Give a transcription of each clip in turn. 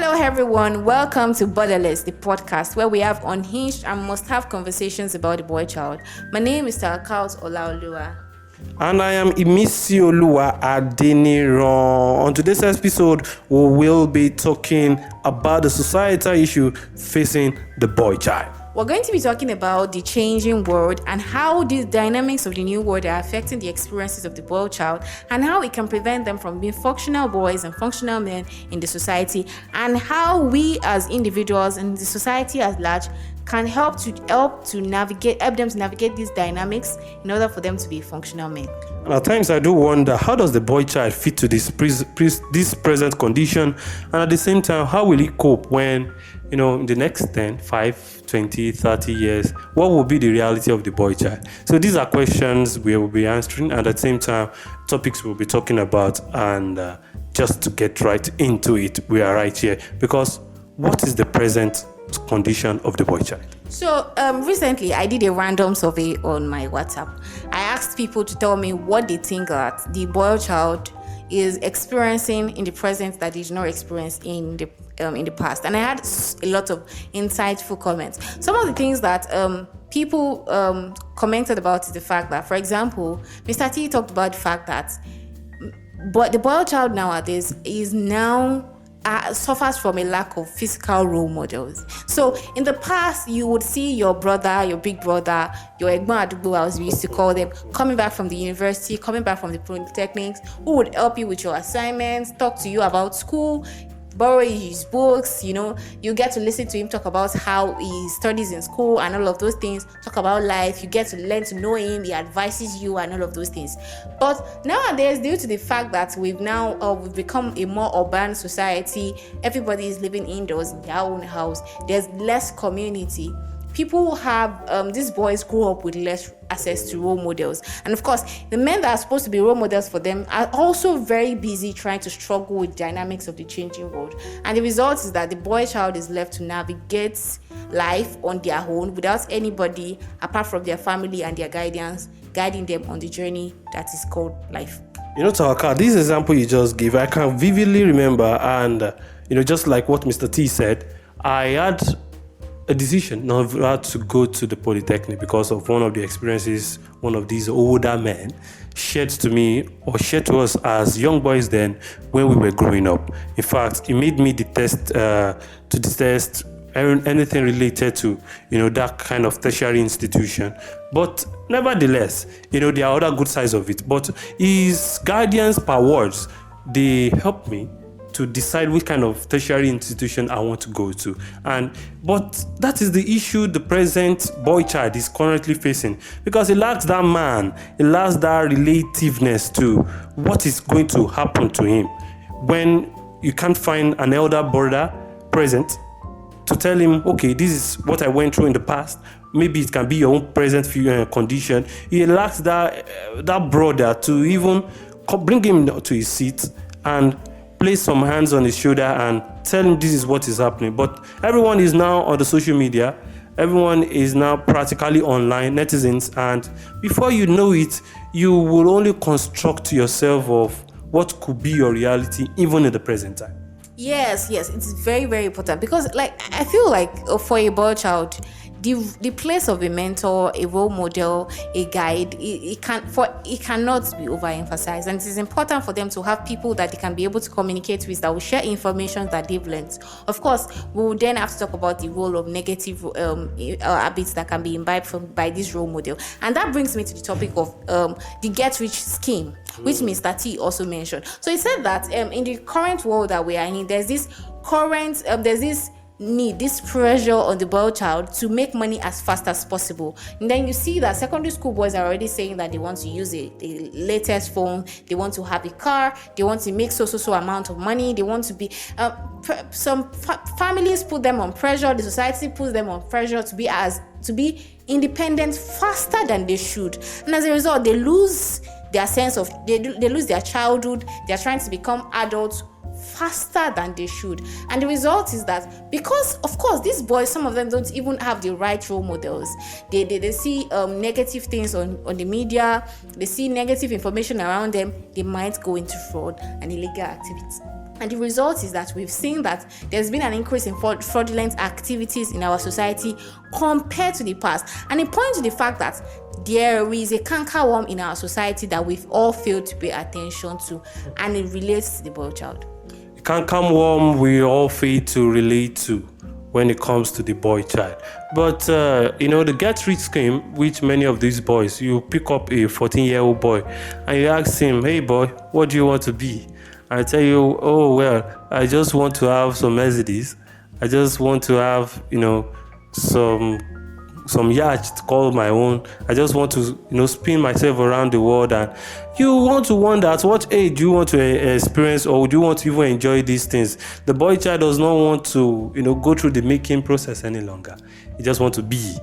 Hello everyone, welcome to Borderless, the podcast where we have unhinged and must-have conversations about the boy child. My name is Tawakalt OlaOluwa. And I am ImisiOluwa Adeniran. On today's episode, we will be talking about the societal issue facing the boy child. We're going to be talking about the changing world and how these dynamics of the new world are affecting the experiences of the boy child and how it can prevent them from being functional boys and functional men in the society, and how we as individuals and the society at large can help them to navigate these dynamics in order for them to be functional men. And at times I do wonder, how does the boy child fit to this present condition, and at the same time, how will he cope when, in the next 10, 5, 20, 30 years, what will be the reality of the boy child? So these are questions we will be answering, and at the same time, topics we'll be talking about. And just to get right into it, we are right here because what is the present condition of the boy child? So recently I did a random survey on my WhatsApp. I asked people to tell me what they think that the boy child is experiencing in the present that they did not experience in the past, and I had a lot of insightful comments. Some of the things that people commented about is the fact that, for example, Mr. T talked about the fact that the boy child nowadays is now suffers from a lack of physical role models. So in the past, you would see your brother, your big brother, your Egbon Adugbo, as we used to call them, coming back from the university, coming back from the polytechnics, who would help you with your assignments, talk to you about school, borrow his books. You get to listen to him talk about how he studies in school and all of those things, talk about life. You get to learn to know him, he advises you and all of those things. But nowadays, due to the fact that we've become a more urban society, everybody is living indoors in their own house, there's less community. People have, these boys grow up with less access to role models. And of course, the men that are supposed to be role models for them are also very busy trying to struggle with dynamics of the changing world. And the result is that the boy child is left to navigate life on their own without anybody apart from their family and their guidance guiding them on the journey that is called life. Tawakal, this example you just gave, I can vividly remember, and just like what Mr. T said, I had a decision not to go to the polytechnic because of one of the experiences one of these older men shared to us as young boys then when we were growing up. In fact, it made me detest anything related to that kind of tertiary institution. But nevertheless, there are other good sides of it. But his guidance per words, they helped me to decide which kind of tertiary institution I want to go to. But that is the issue the present boy child is currently facing, because he lacks that man, he lacks that relativeness to what is going to happen to him when you can't find an elder brother present to tell him, okay, this is what I went through in the past. Maybe it can be your own present condition. He lacks that brother to even bring him to his seat and place some hands on his shoulder and tell him this is what is happening. But everyone is now on the social media. Everyone is now practically online, netizens, and before you know it, you will only construct yourself of what could be your reality even in the present time. Yes, it's very, very important, because I feel like for a boy child, the place of a mentor, a role model, a guide, it cannot be overemphasized, and it is important for them to have people that they can be able to communicate with, that will share information that they've learned. Of course, we will then have to talk about the role of negative habits that can be imbibed by this role model, and that brings me to the topic of the get rich scheme, which Mr. T also mentioned. So he said that in the current world that we are in, there's this need, this pressure on the boy child to make money as fast as possible. And then you see that secondary school boys are already saying that they want to use the latest phone, they want to have a car, they want to make so amount of money, they want to be some families put them on pressure, the society puts them on pressure to be independent faster than they should, and as a result they lose their sense of they lose their childhood. They're trying to become adults faster than they should, and the result is that, because of course these boys, some of them don't even have the right role models. They see negative things on the media, they see negative information around them, they might go into fraud and illegal activities. And the result is that we've seen that there's been an increase in fraudulent activities in our society compared to the past. And it points to the fact that there is a cankerworm in our society that we've all failed to pay attention to, and it relates to the boy child. The cankerworm we all fail to relate to when it comes to the boy child. But, the Get Rich scheme, which many of these boys, you pick up a 14-year-old boy and you ask him, hey boy, what do you want to be? I tell you, oh, well, I just want to have some Mercedes. I just want to have, some yacht to call my own. I just want to, spin myself around the world. And you want to wonder at what age do you want to experience, or do you want to even enjoy these things? The boy child does not want to, go through the making process any longer. He just want to be.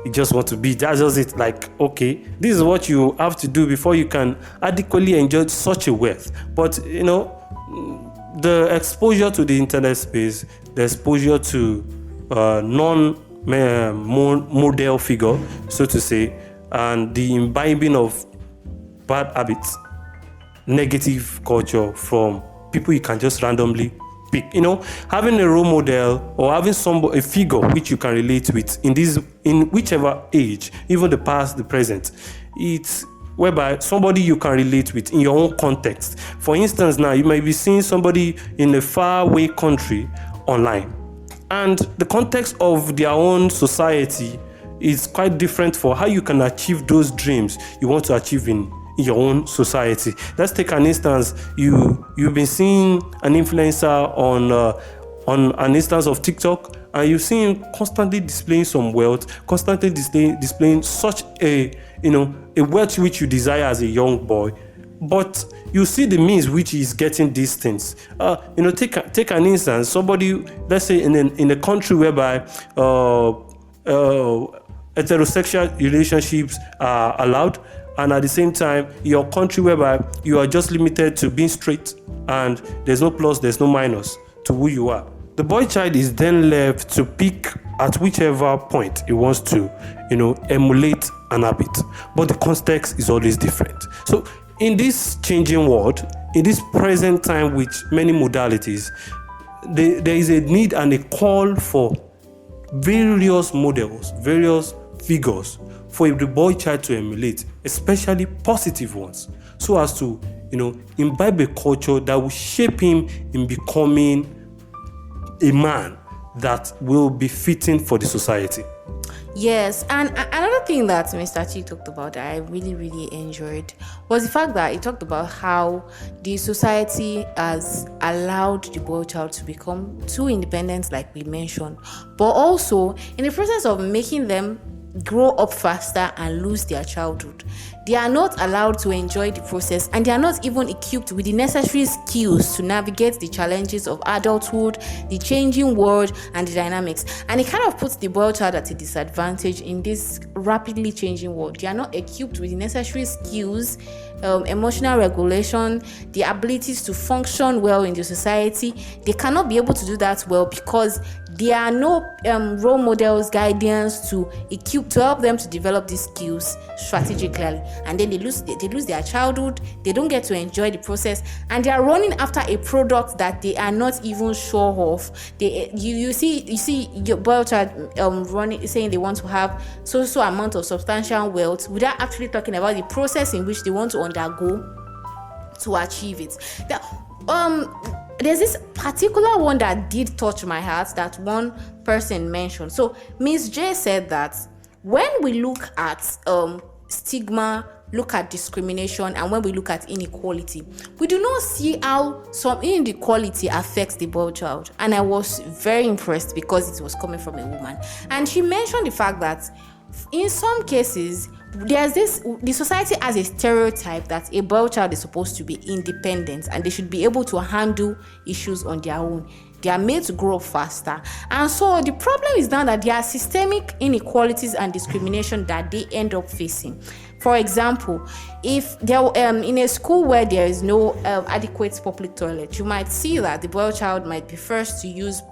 He just want to be. That's just it. Like, okay, this is what you have to do before you can adequately enjoy such a wealth. But, the exposure to the internet space, the exposure to model figure, so to say, and the imbibing of bad habits, negative culture from people you can just randomly pick. Having a role model or having a figure which you can relate with in whichever age, even the past, the present, it's whereby somebody you can relate with in your own context. For instance, now you might be seeing somebody in a faraway country online, and the context of their own society is quite different for how you can achieve those dreams you want to achieve in your own society. Let's take an instance. You've been seeing an influencer on an instance of TikTok, and you see him constantly displaying some wealth, constantly displaying such a wealth which you desire as a young boy. But you see the means which is getting these things. Take an instance. Somebody, let's say in a country whereby heterosexual relationships are allowed, and at the same time, your country whereby you are just limited to being straight, and there's no plus, there's no minus to who you are. The boy child is then left to pick at whichever point he wants to, emulate an habit. But the context is always different. So in this changing world, in this present time with many modalities, there is a need and a call for various models, various figures for the boy child to emulate, especially positive ones, so as to, imbibe a culture that will shape him in becoming a man that will be fitting for the society. Yes, and another thing that Mr. Chi talked about that I really, really enjoyed was the fact that he talked about how the society has allowed the boy child to become too independent, like we mentioned, but also in the process of making them grow up faster and lose their childhood, they are not allowed to enjoy the process, and they are not even equipped with the necessary skills to navigate the challenges of adulthood, the changing world, and the dynamics. And it kind of puts the boy child at a disadvantage in this rapidly changing world. They are not equipped with the necessary skills, emotional regulation, the abilities to function well in the society. They cannot be able to do that well because there are no role models, guidance to help them to develop these skills strategically, and then they lose their childhood. They don't get to enjoy the process, and they are running after a product that they are not even sure of. You see your boy child running, saying they want to have so amount of substantial wealth without actually talking about the process in which they want to undergo to achieve it. There's this particular one that did touch my heart that one person mentioned. So Ms. J said that when we look at stigma, look at discrimination, and when we look at inequality, we do not see how some inequality affects the boy child. And I was very impressed because it was coming from a woman. And she mentioned the fact that in some cases, the society has a stereotype that a boy child is supposed to be independent and they should be able to handle issues on their own. They are made to grow up faster. And so the problem is now that there are systemic inequalities and discrimination that they end up facing. For example, if they're in a school where there is no adequate public toilet, you might see that the boy child might be first to use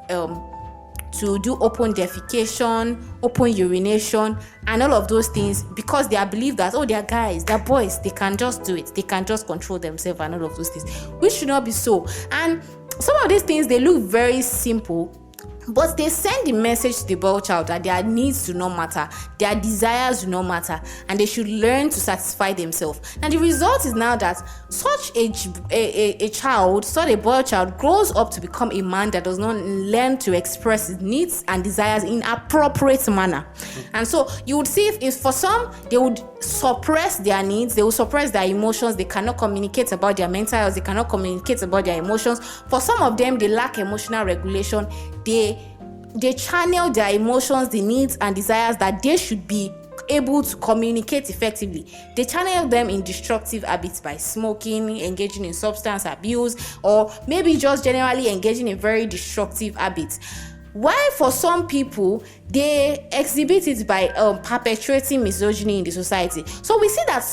to do open defecation, open urination, and all of those things, because they are believed that, they're guys, they're boys, they can just do it, they can just control themselves and all of those things, which should not be so. And some of these things, they look very simple, but they send the message to the boy child that their needs do not matter, their desires do not matter, and they should learn to satisfy themselves. And the result is now that such a child, such a boy child, grows up to become a man that does not learn to express his needs and desires in appropriate manner. And so you would see if for some, they would suppress their needs, they will suppress their emotions, they cannot communicate about their mental health, they cannot communicate about their emotions. For some of them, they lack emotional regulation. They channel their emotions, the needs and desires that they should be able to communicate effectively. They channel them in destructive habits by smoking, engaging in substance abuse, or maybe just generally engaging in very destructive habits. While for some people, they exhibit it by perpetuating misogyny in the society. So we see that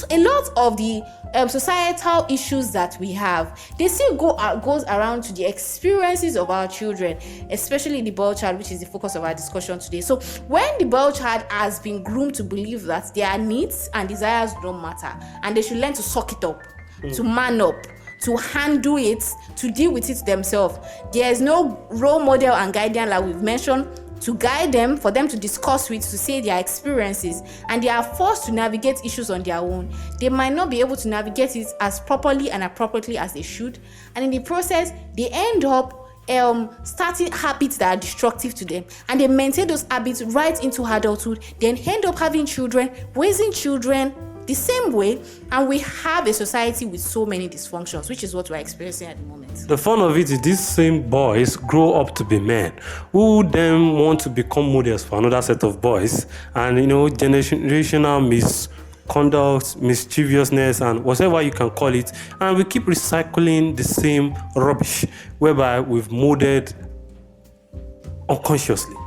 a lot of the societal issues that we have, they still goes around to the experiences of our children, especially the boy child, which is the focus of our discussion today. So when the boy child has been groomed to believe that their needs and desires don't matter, and they should learn to suck it up, to man up, to handle it, to deal with it themselves, there is no role model and guardian, like we've mentioned, to guide them, for them to discuss with, to say their experiences, and they are forced to navigate issues on their own. They might not be able to navigate it as properly and appropriately as they should, and in the process, they end up starting habits that are destructive to them, and they maintain those habits right into adulthood, then end up having children, raising children the same way, and we have a society with so many dysfunctions, which is what we're experiencing at the moment. The fun of it is these same boys grow up to be men who then want to become models for another set of boys, and generational misconduct, mischievousness, and whatever you can call it, and we keep recycling the same rubbish whereby we've molded unconsciously,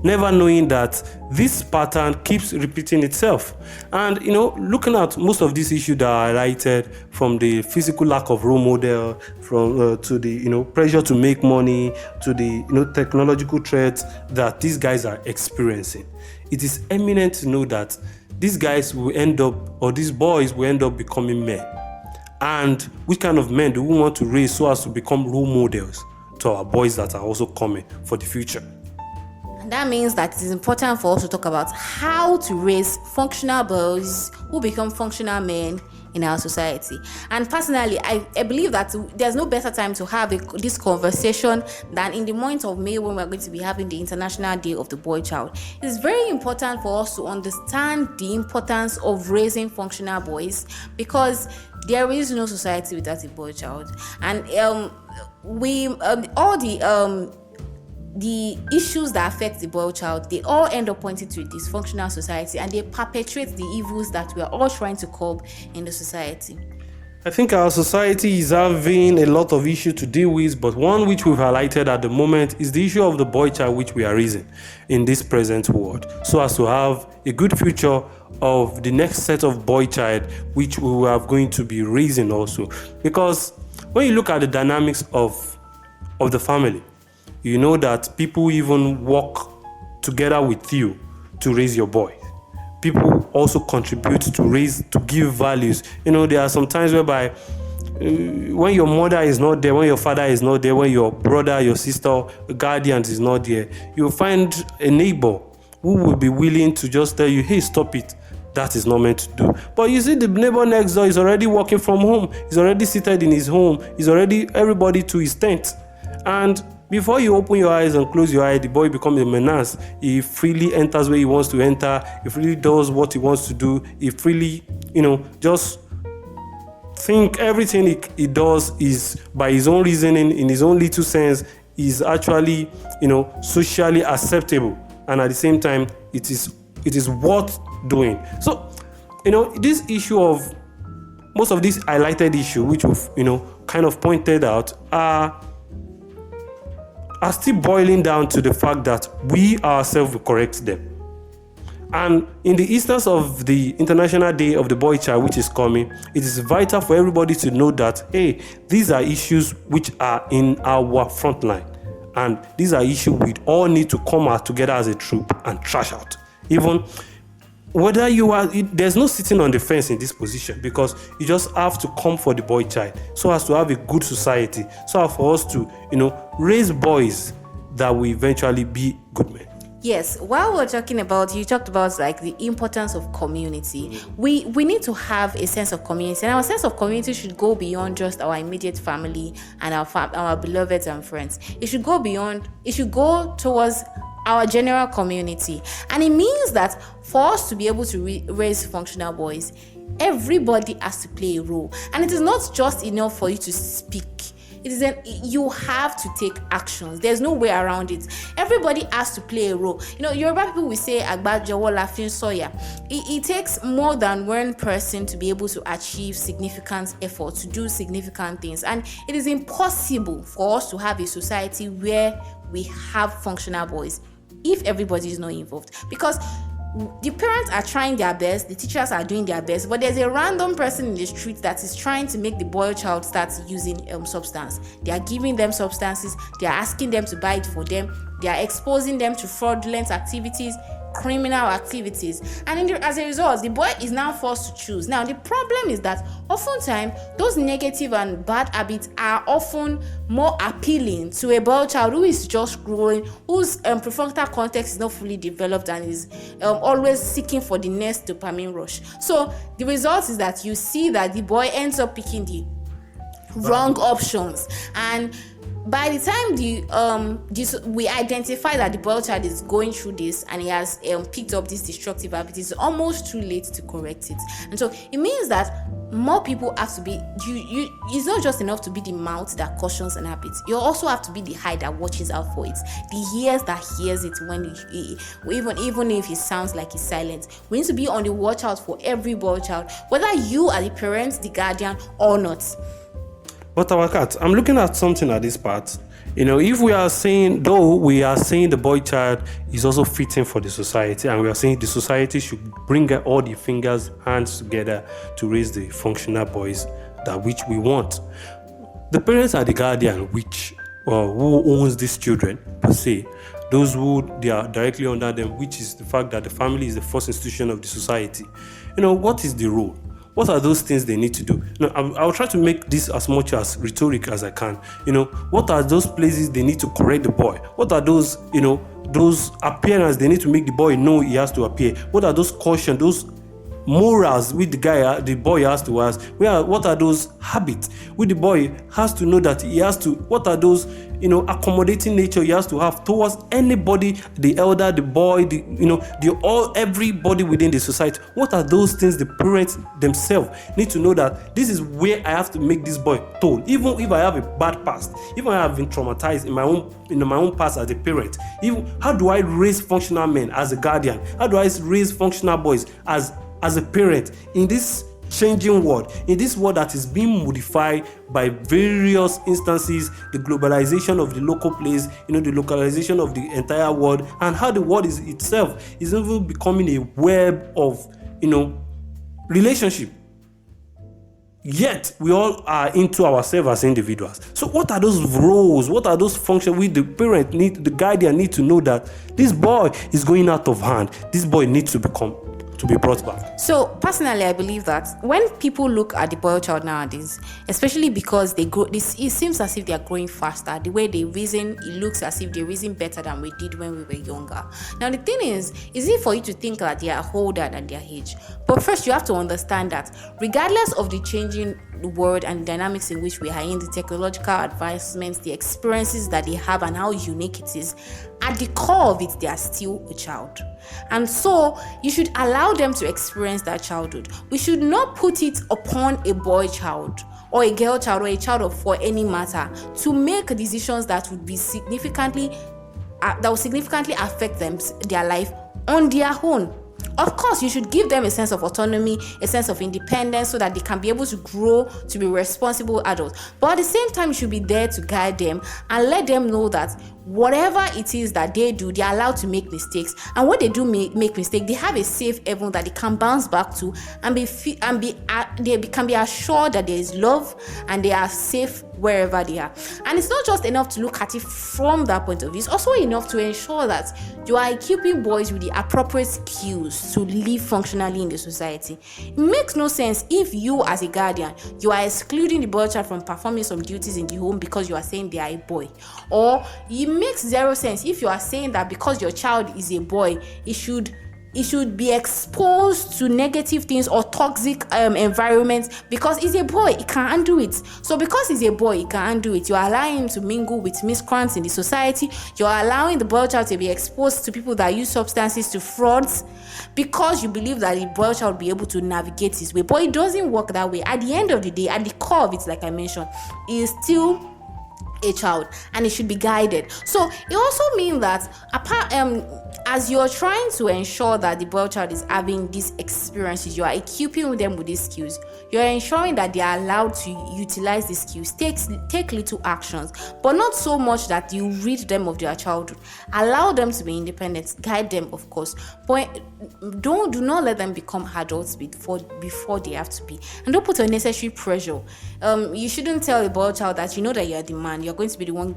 never knowing that this pattern keeps repeating itself. And looking at most of these issues that are highlighted, from the physical lack of role model, from to the pressure to make money, to the technological threats that these guys are experiencing, it is eminent to know that these guys will end up, or these boys will end up, becoming men. And which kind of men do we want to raise so as to become role models to our boys that are also coming for the future? And that means that it is important for us to talk about how to raise functional boys who become functional men in our society. And personally, I believe that there's no better time to have this conversation than in the month of May, when we're going to be having the International Day of the Boy Child. It's very important for us to understand the importance of raising functional boys, because there is no society without a boy child. And the issues that affect the boy child, they all end up pointing to a dysfunctional society, and they perpetuate the evils that we are all trying to curb in the society. I think our society is having a lot of issues to deal with, but one which we've highlighted at the moment is the issue of the boy child, which we are raising in this present world, so as to have a good future of the next set of boy child, which we are going to be raising also. Because when you look at the dynamics of the family, you know that people even work together with you to raise your boy. People also contribute to give values. There are some times whereby when your mother is not there, when your father is not there, when your brother, your sister, guardian is not there, you'll find a neighbor who will be willing to just tell you, hey, stop it. That is not meant to do. But you see, the neighbor next door is already working from home. He's already seated in his home. He's already everybody to his tent. And before you open your eyes and close your eyes, the boy becomes a menace. He freely enters where he wants to enter. He freely does what he wants to do. He freely, just think everything he does is by his own reasoning, in his own little sense, is actually, socially acceptable. And at the same time, it is worth doing. So, this issue of most of these highlighted issue, which we've, kind of pointed out, are still boiling down to the fact that we ourselves will correct them. And in the instance of the International Day of the Boy Child, which is coming, it is vital for everybody to know that, hey, these are issues which are in our front line. And these are issues we all need to come out together as a troop and trash out. Even whether there's no sitting on the fence in this position, because you just have to come for the boy child so as to have a good society, so as for us to, raise boys that will eventually be good men. Yes, while we're talking about, you talked about like the importance of community. We need to have a sense of community, and our sense of community should go beyond just our immediate family and our beloveds and friends. It should go towards our general community. And it means that for us to be able to raise functional boys, everybody has to play a role. And it is not just enough for you to speak. You have to take actions. There's no way around it. Everybody has to play a role. Yoruba people will say agbajowo la fin soya. It takes more than one person to be able to achieve significant effort, to do significant things. And it is impossible for us to have a society where we have functional boys if everybody is not involved, because the parents are trying their best, the teachers are doing their best, but there's a random person in the street that is trying to make the boy child start using substance. They are giving them substances, they are asking them to buy it for them, they are exposing them to fraudulent activities, criminal activities, and as a result, the boy is now forced to choose. Now, the problem is that oftentimes those negative and bad habits are often more appealing to a boy child who is just growing, whose prefrontal cortex is not fully developed and is always seeking for the next dopamine rush. So the result is that you see that the boy ends up picking the wrong options, and by the time we identify that the boy child is going through this and he has picked up this destructive habit, it's almost too late to correct it. And so it means that more people have to be, it's not just enough to be the mouth that cautions an habit. You also have to be the eye that watches out for it, the ears that hears it when even if it sounds like it's silent. We need to be on the watch out for every boy child, whether you are the parent, the guardian, or not. But Tawakalt, I'm looking at something at this part. If we are saying the boy child is also fitting for the society, and we are saying the society should bring all the hands together to raise the functional boys which we want. The parents are the guardian, who owns these children per se. Those who they are directly under them, which is the fact that the family is the first institution of the society. What is the role? What are those things they need to do? I'll try to make this as much as rhetoric as I can. What are those places they need to correct the boy? What are those, those appearance they need to make the boy know he has to appear? What are those caution, those morals with the boy has to ask? What are those habits with the boy has to know that he has to? What are those accommodating nature he has to have towards anybody, the elder, the boy, everybody within the society? What are those things the parents themselves need to know, that this is where I have to make this boy tall, even if I have a bad past, even if I have been traumatized in my own past as a parent? How do I raise functional men as a guardian? How do I raise functional boys as a parent in this changing world, in this world that is being modified by various instances, the globalization of the local place, the localization of the entire world, and how the world itself is even becoming a web of, relationship. Yet we all are into ourselves as individuals. So what are those roles? What are those functions the parent the guardian need to know that this boy is going out of hand? This boy needs to be brought back. So personally, I believe that when people look at the boy child nowadays, especially because they grow, it seems as if they are growing faster. The way they reason, it looks as if they reason better than we did when we were younger. Now the thing is it for you to think that they are older than their age? But first, you have to understand that regardless of the changing world and the dynamics in which we are in, the technological advancements, the experiences that they have, and how unique it is, at the core of it, they are still a child. And so you should allow them to experience that childhood. We should not put it upon a boy child or a girl child or a child of for any matter to make decisions that would be significantly affect their life on their own. Of course, you should give them a sense of autonomy, a sense of independence, so that they can be able to grow to be responsible adults. But at the same time, you should be there to guide them and let them know that whatever it is that they do, they're allowed to make mistakes. And when they do make mistakes, they have a safe haven that they can bounce back to and they can be assured that there is love and they are safe wherever they are. And it's not just enough to look at it from that point of view. It's also enough to ensure that you are equipping boys with the appropriate skills to live functionally in the society. It makes no sense if you, as a guardian, you are excluding the boy child from performing some duties in the home because you are saying they are a boy. Or it makes zero sense if you are saying that because your child is a boy, it should be exposed to negative things or toxic environments because he's a boy, he can handle it. So because he's a boy, he can handle it. You're allowing him to mingle with miscreants in the society. You're allowing the boy child to be exposed to people that use substances, to frauds, because you believe that the boy child will be able to navigate his way. But it doesn't work that way. At the end of the day, at the core of it, like I mentioned, he is still a child and it should be guided. So it also means that as you're trying to ensure that the boy child is having these experiences, you are equipping them with these skills. You're ensuring that they are allowed to utilize these skills. Take little actions, but not so much that you rid them of their childhood. Allow them to be independent, guide them, of course, but do not let them become adults before they have to be. And don't put unnecessary pressure. You shouldn't tell a boy child that you know that you're the man, you're going to be the one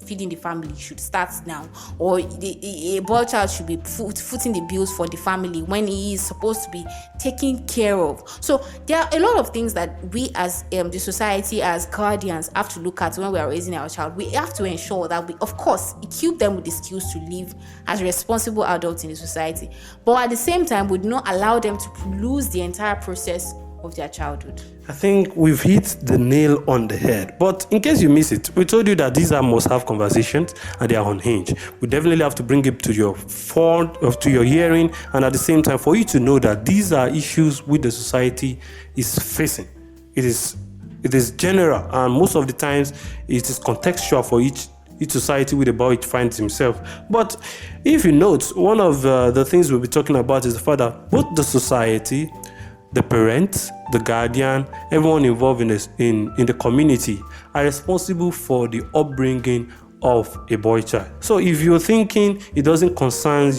feeding the family, you should start now. Or a boy child should be footing the bills for the family when he is supposed to be taken care of. So there are a lot of things that we as the society, as guardians, have to look at when we are raising our child. We have to ensure that we, of course, equip them with the skills to live as responsible adults in the society, but at the same time, we do not allow them to lose the entire process of their childhood. I think we've hit the nail on the head. But in case you miss it, we told you that these are must-have conversations and they are unhinged. We definitely have to bring it to your hearing, and at the same time, for you to know that these are issues which the society is facing. It is general, and most of the times it is contextual for each society with the boy finds himself. But if you note, one of the things we'll be talking about is the fact that both the society, the parents, the guardian, everyone involved in the community are responsible for the upbringing of a boy child. So if you're thinking it does not concern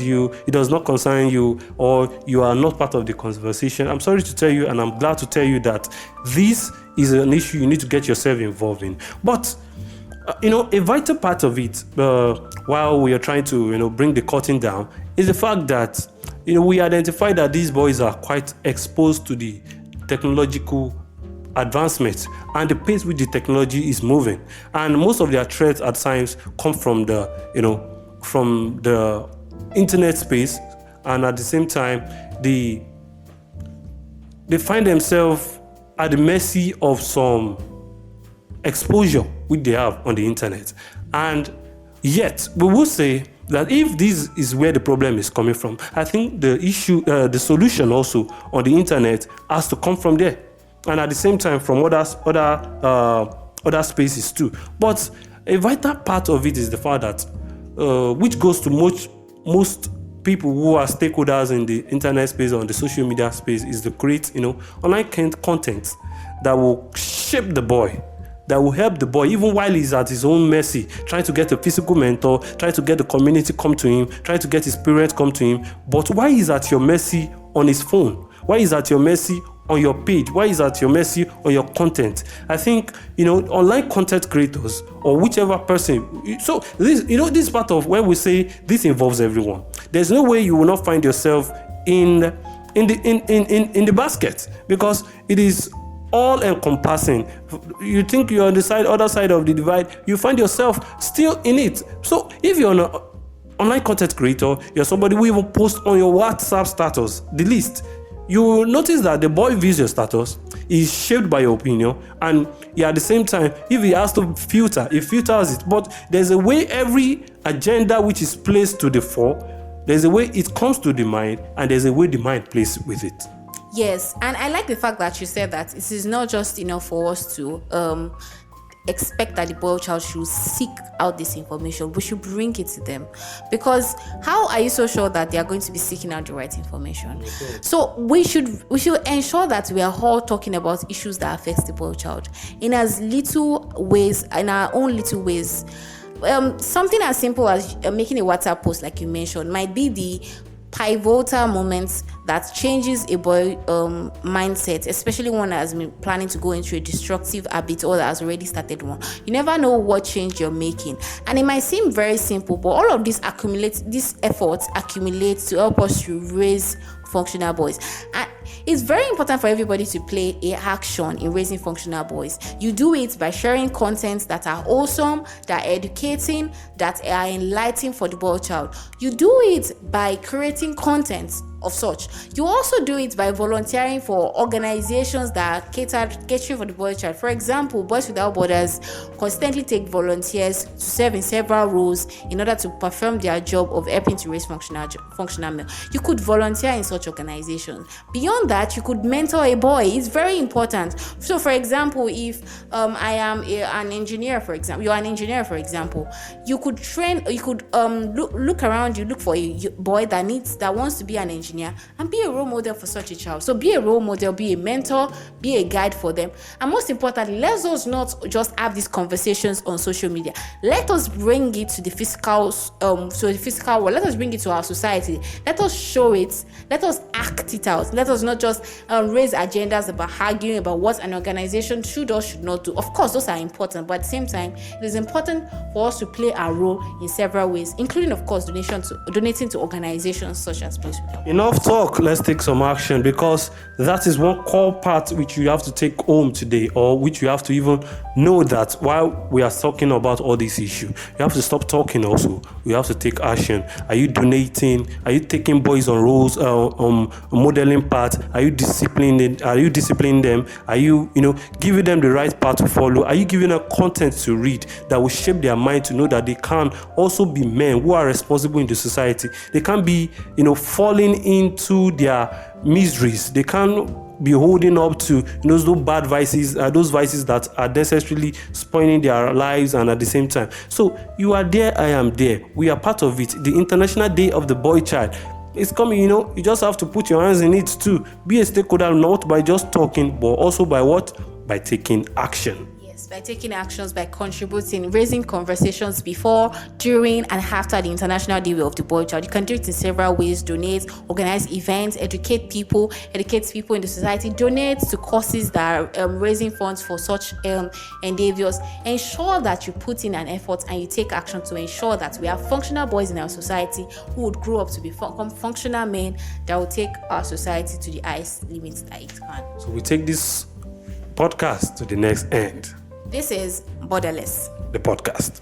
you, or you are not part of the conversation, I'm sorry to tell you, and I'm glad to tell you that this is an issue you need to get yourself involved in. But a vital part of it, while we are trying to bring the curtain down, is the fact that we identify that these boys are quite exposed to the technological advancements and the pace with the technology is moving, and most of their threats at times come from the internet space, and at the same time they find themselves at the mercy of some exposure which they have on the internet. And yet we will say that if this is where the problem is coming from, I think the solution also on the internet has to come from there, and at the same time from other spaces too. But a vital part of it is the fact that which goes to most people who are stakeholders in the internet space or in the social media space, is to create online content that will shape the boy, that will help the boy even while he's at his own mercy, trying to get a physical mentor, trying to get the community come to him, trying to get his parents come to him. But why is at your mercy on his phone? Why is at your mercy on your page? Why is at your mercy on your content? I think online content creators or whichever person. So this part of where we say this involves everyone. There's no way you will not find yourself in the basket, because it is all encompassing. You think you're on the other side of the divide, you find yourself still in it. So if you're an online content creator, you're somebody who even posts on your WhatsApp status, the list, you will notice that the boy views your status, is shaped by your opinion, and at the same time, if he has to filter, he filters it. But there's a way every agenda which is placed to the fore, there's a way it comes to the mind, and there's a way the mind plays with it. Yes, and I like the fact that you said that it is not just enough for us to expect that the boy child should seek out this information. We should bring it to them, because how are you so sure that they are going to be seeking out the right information? Okay. So we should ensure that we are all talking about issues that affect the boy child in as little ways, in our own little ways. something as simple as making a WhatsApp post, like you mentioned, might be the pivotal moment that changes a boy mindset, especially one that has been planning to go into a destructive habit or that has already started one. You never know what change you're making, and it might seem very simple, but all of these efforts accumulate to help us to raise functional boys. And it's very important for everybody to play a action in raising functional boys. You do it by sharing content that are awesome, that are educating, that are enlightening for the boy child. You do it by creating content of such. You also do it by volunteering for organizations that are catering for the boy child. For example, Boys Without Borders constantly take volunteers to serve in several roles in order to perform their job of helping to raise functional male. You could volunteer in such organizations. Beyond that, you could mentor a boy. It's very important. So, for example, if I am an engineer, for example, you're an engineer, for example, you could train. You could look around. You look for a boy that wants to be an engineer, and be a role model for such a child. So be a role model, be a mentor, be a guide for them. And most importantly, let us not just have these conversations on social media. Let us bring it to the physical world. Let us bring it to our society. Let us show it. Let us act it out. Let us not just raise agendas about arguing about what an organization should or should not do. Of course, those are important, but at the same time, it is important for us to play our role in several ways, including, of course, donating to organizations such as Boys Without Borders. Enough talk, let's take some action, because that is one core part which you have to take home today, or which you have to even know that while we are talking about all these issues, you have to stop talking also. We have to take action. Are you donating? Are you taking boys on roles, modeling path? Are you disciplining them? Are you giving them the right path to follow? Are you giving them content to read that will shape their mind to know that they can also be men who are responsible in the society? They can't be falling into their miseries. They can't be holding up to those bad vices, those vices that are necessarily spoiling their lives. And at the same time, so you are there, I am there, we are part of it. The International Day of the Boy Child is coming. You just have to put your hands in it too. Be a stakeholder, not by just talking, but also by what? By taking action. By taking actions, by contributing, raising conversations before, during, and after the International Day of the Boy Child. You can do it in several ways: donate, organize events, educate people in the society, donate to causes that are raising funds for such endeavors. Ensure that you put in an effort and you take action to ensure that we have functional boys in our society who would grow up to become functional men that will take our society to the highest limits that it can. So we take this podcast to the next end. This is Borderless, the podcast.